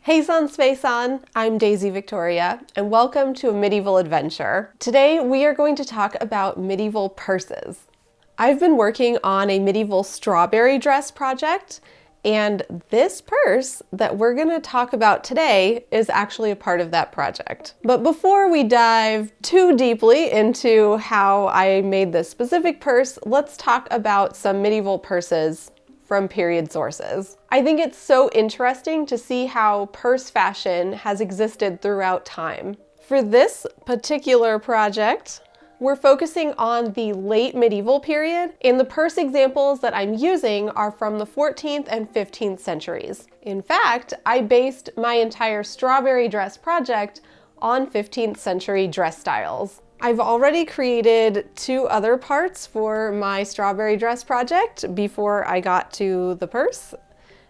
Hey Son Space On, I'm Daisy Viktoria, and welcome to a medieval adventure. Today we are going to talk about medieval purses. I've been working on a medieval strawberry dress project, and this purse that we're going to talk about today is actually a part of that project. But before we dive too deeply into how I made this specific purse, let's talk about some medieval purses from period sources. I think it's so interesting to see how purse fashion has existed throughout time. For this particular project, we're focusing on the late medieval period, and the purse examples that I'm using are from the 14th and 15th centuries. In fact, I based my entire strawberry dress project on 15th century dress styles. I've already created 2 other parts for my strawberry dress project before I got to the purse.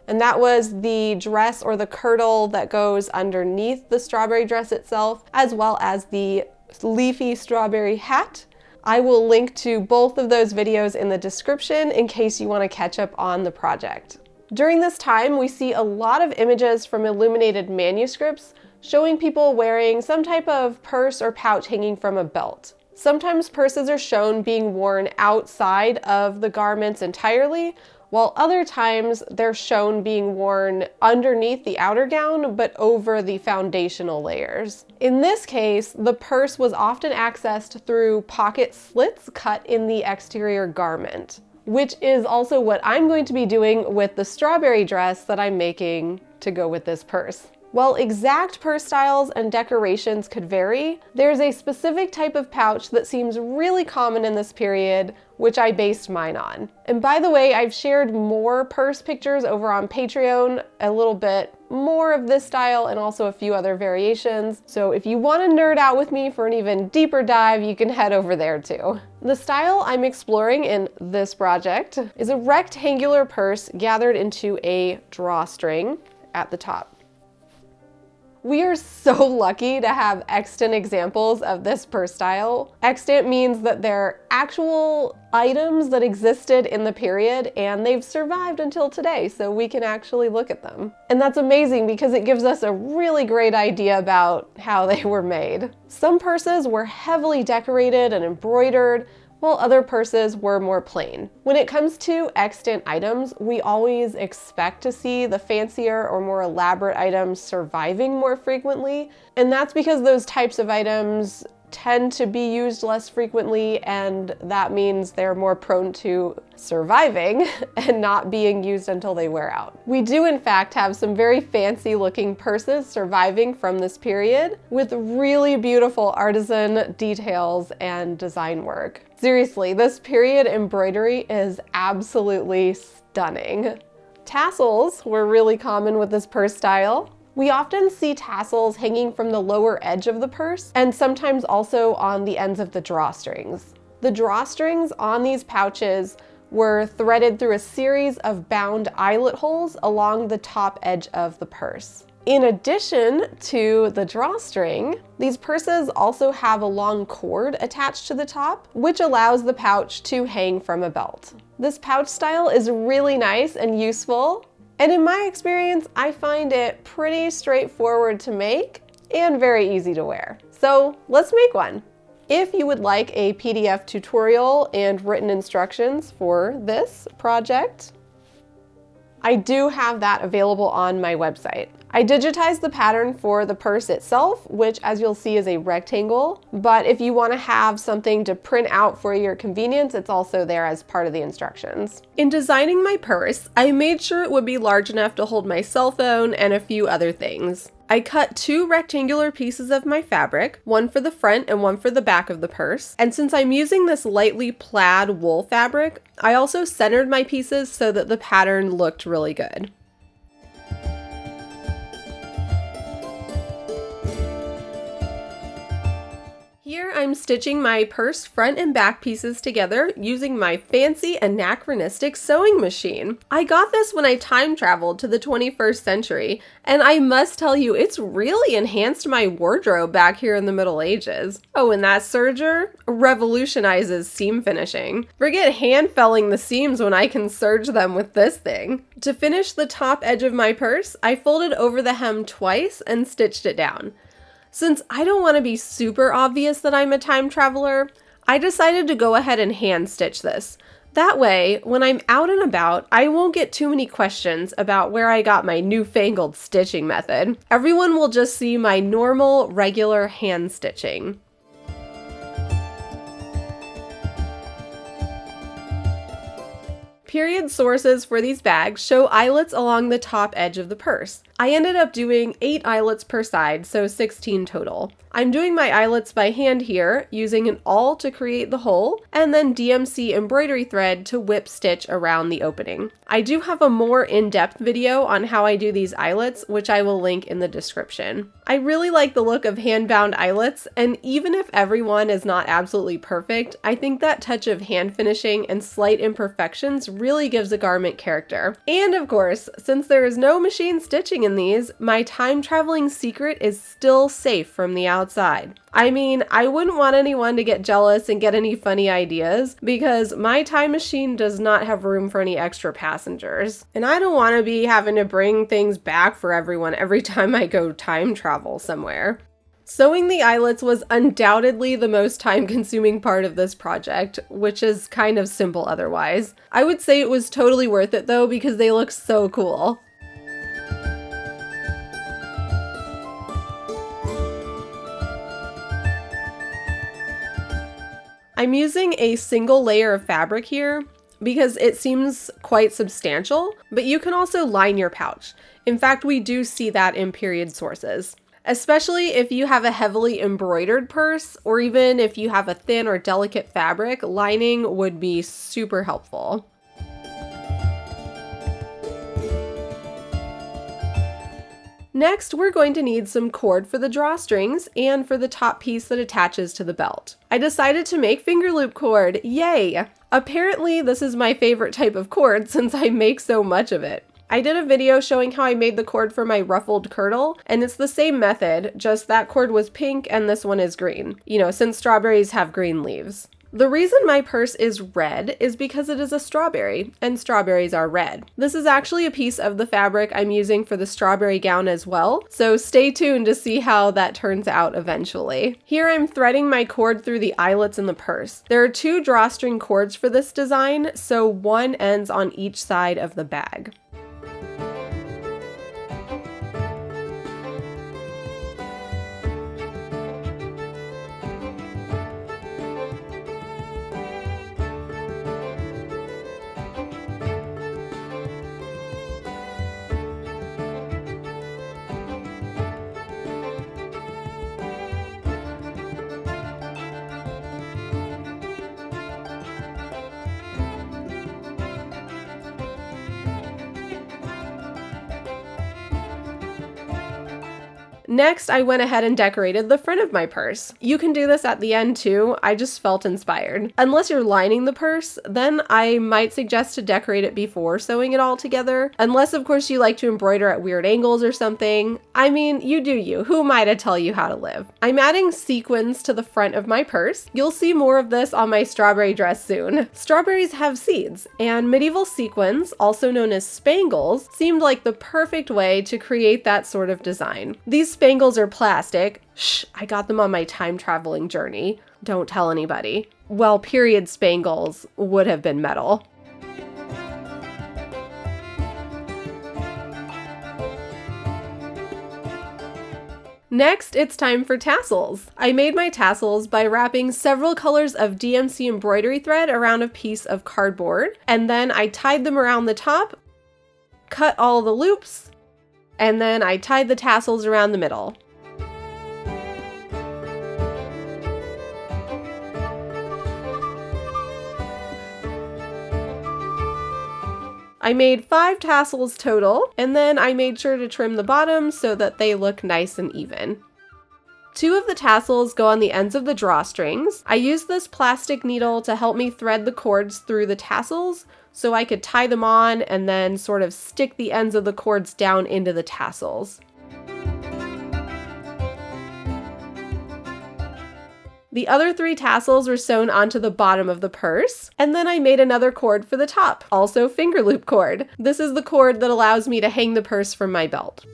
And that was the dress or the kirtle that goes underneath the strawberry dress itself, as well as the leafy strawberry hat. I will link to both of those videos in the description in case you want to catch up on the project. During this time, we see a lot of images from illuminated manuscripts showing people wearing some type of purse or pouch hanging from a belt. Sometimes purses are shown being worn outside of the garments entirely, while other times they're shown being worn underneath the outer gown but over the foundational layers. In this case, the purse was often accessed through pocket slits cut in the exterior garment, which is also what I'm going to be doing with the strawberry dress that I'm making to go with this purse. While exact purse styles and decorations could vary, there's a specific type of pouch that seems really common in this period, which I based mine on. And by the way, I've shared more purse pictures over on Patreon, a little bit more of this style and also a few other variations. So if you want to nerd out with me for an even deeper dive, you can head over there too. The style I'm exploring in this project is a rectangular purse gathered into a drawstring at the top. We are so lucky to have extant examples of this purse style. Extant means that they're actual items that existed in the period and they've survived until today, so we can actually look at them. And that's amazing because it gives us a really great idea about how they were made. Some purses were heavily decorated and embroidered, while other purses were more plain. When it comes to extant items, we always expect to see the fancier or more elaborate items surviving more frequently, and that's because those types of items tend to be used less frequently, and that means they're more prone to surviving and not being used until they wear out. We do in fact have some very fancy looking purses surviving from this period with really beautiful artisan details and design work. Seriously, this period embroidery is absolutely stunning. Tassels were really common with this purse style. We often see tassels hanging from the lower edge of the purse and sometimes also on the ends of the drawstrings. The drawstrings on these pouches were threaded through a series of bound eyelet holes along the top edge of the purse. In addition to the drawstring, these purses also have a long cord attached to the top, which allows the pouch to hang from a belt. This pouch style is really nice and useful, and in my experience, I find it pretty straightforward to make and very easy to wear. So let's make one. If you would like a PDF tutorial and written instructions for this project, I do have that available on my website. I digitized the pattern for the purse itself, which as you'll see is a rectangle, but if you want to have something to print out for your convenience, it's also there as part of the instructions. In designing my purse, I made sure it would be large enough to hold my cell phone and a few other things. I cut 2 rectangular pieces of my fabric, one for the front and one for the back of the purse. And since I'm using this lightly plaid wool fabric, I also centered my pieces so that the pattern looked really good. Here Here I'm stitching my purse front and back pieces together using my fancy anachronistic sewing machine. I got this when I time traveled to the 21st century, and I must tell you, it's really enhanced my wardrobe back here in the Middle Ages. Oh, and that serger revolutionizes seam finishing. Forget hand felling the seams when I can serge them with this thing. To finish the top edge of my purse, I folded over the hem twice and stitched it down. Since I don't want to be super obvious that I'm a time traveler, I decided to go ahead and hand stitch this. That way, when I'm out and about, I won't get too many questions about where I got my newfangled stitching method. Everyone will just see my normal, regular hand stitching. Period sources for these bags show eyelets along the top edge of the purse. I ended up doing 8 eyelets per side, so 16 total. I'm doing my eyelets by hand here, using an awl to create the hole, and then DMC embroidery thread to whip stitch around the opening. I do have a more in-depth video on how I do these eyelets, which I will link in the description. I really like the look of hand-bound eyelets, and even if everyone is not absolutely perfect, I think that touch of hand finishing and slight imperfections really gives a garment character. And of course, since there is no machine stitching in these, my time traveling secret is still safe from the outside. I mean, I wouldn't want anyone to get jealous and get any funny ideas because my time machine does not have room for any extra passengers. And I don't want to be having to bring things back for everyone every time I go time travel somewhere. Sewing the eyelets was undoubtedly the most time-consuming part of this project, which is kind of simple otherwise. I would say it was totally worth it though because they look so cool. I'm using a single layer of fabric here because it seems quite substantial, but you can also line your pouch. In fact, we do see that in period sources. Especially if you have a heavily embroidered purse, or even if you have a thin or delicate fabric, lining would be super helpful. Next, we're going to need some cord for the drawstrings and for the top piece that attaches to the belt. I decided to make finger loop cord, yay! Apparently, this is my favorite type of cord since I make so much of it. I did a video showing how I made the cord for my ruffled kirtle, and it's the same method, just that cord was pink and this one is green. You know, since strawberries have green leaves. The reason my purse is red is because it is a strawberry, and strawberries are red. This is actually a piece of the fabric I'm using for the strawberry gown as well, so stay tuned to see how that turns out eventually. Here I'm threading my cord through the eyelets in the purse. There are 2 drawstring cords for this design, so one ends on each side of the bag. Next, I went ahead and decorated the front of my purse. You can do this at the end too, I just felt inspired. Unless you're lining the purse, then I might suggest to decorate it before sewing it all together. Unless of course you like to embroider at weird angles or something. I mean, you do you, who am I to tell you how to live? I'm adding sequins to the front of my purse. You'll see more of this on my strawberry dress soon. Strawberries have seeds, and medieval sequins, also known as spangles, seemed like the perfect way to create that sort of design. These spangles are plastic. Shh, I got them on my time traveling journey. Don't tell anybody. Well, period spangles would have been metal. Next, it's time for tassels. I made my tassels by wrapping several colors of DMC embroidery thread around a piece of cardboard, and then I tied them around the top, cut all the loops, and then I tied the tassels around the middle. I made 5 tassels total, and then I made sure to trim the bottom so that they look nice and even. 2 of the tassels go on the ends of the drawstrings. I used this plastic needle to help me thread the cords through the tassels so I could tie them on and then sort of stick the ends of the cords down into the tassels. The other 3 tassels were sewn onto the bottom of the purse, and then I made another cord for the top, also finger loop cord. This is the cord that allows me to hang the purse from my belt.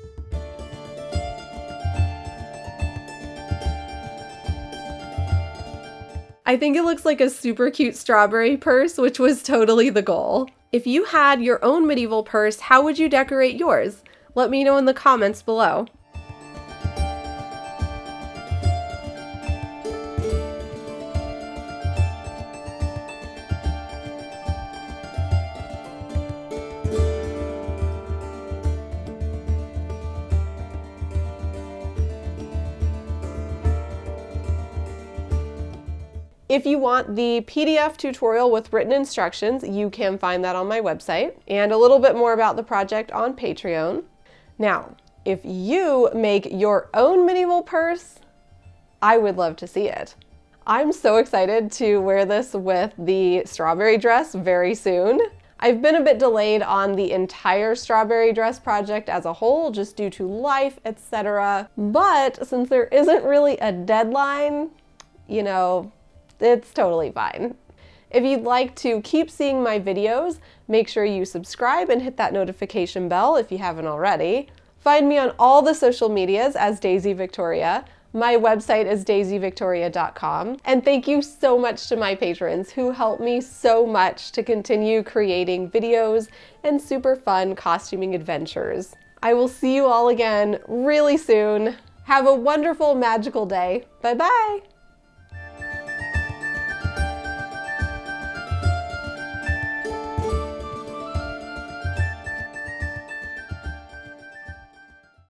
I think it looks like a super cute strawberry purse, which was totally the goal. If you had your own medieval purse, how would you decorate yours? Let me know in the comments below. If you want the PDF tutorial with written instructions, you can find that on my website, and a little bit more about the project on Patreon. Now, if you make your own medieval purse, I would love to see it. I'm so excited to wear this with the strawberry dress very soon. I've been a bit delayed on the entire strawberry dress project as a whole, just due to life, etc. But since there isn't really a deadline, you know, it's totally fine. If you'd like to keep seeing my videos, make sure you subscribe and hit that notification bell if you haven't already. Find me on all the social medias as Daisy Viktoria. My website is daisyviktoria.com. And thank you so much to my patrons who help me so much to continue creating videos and super fun costuming adventures. I will see you all again really soon. Have a wonderful, magical day. Bye-bye.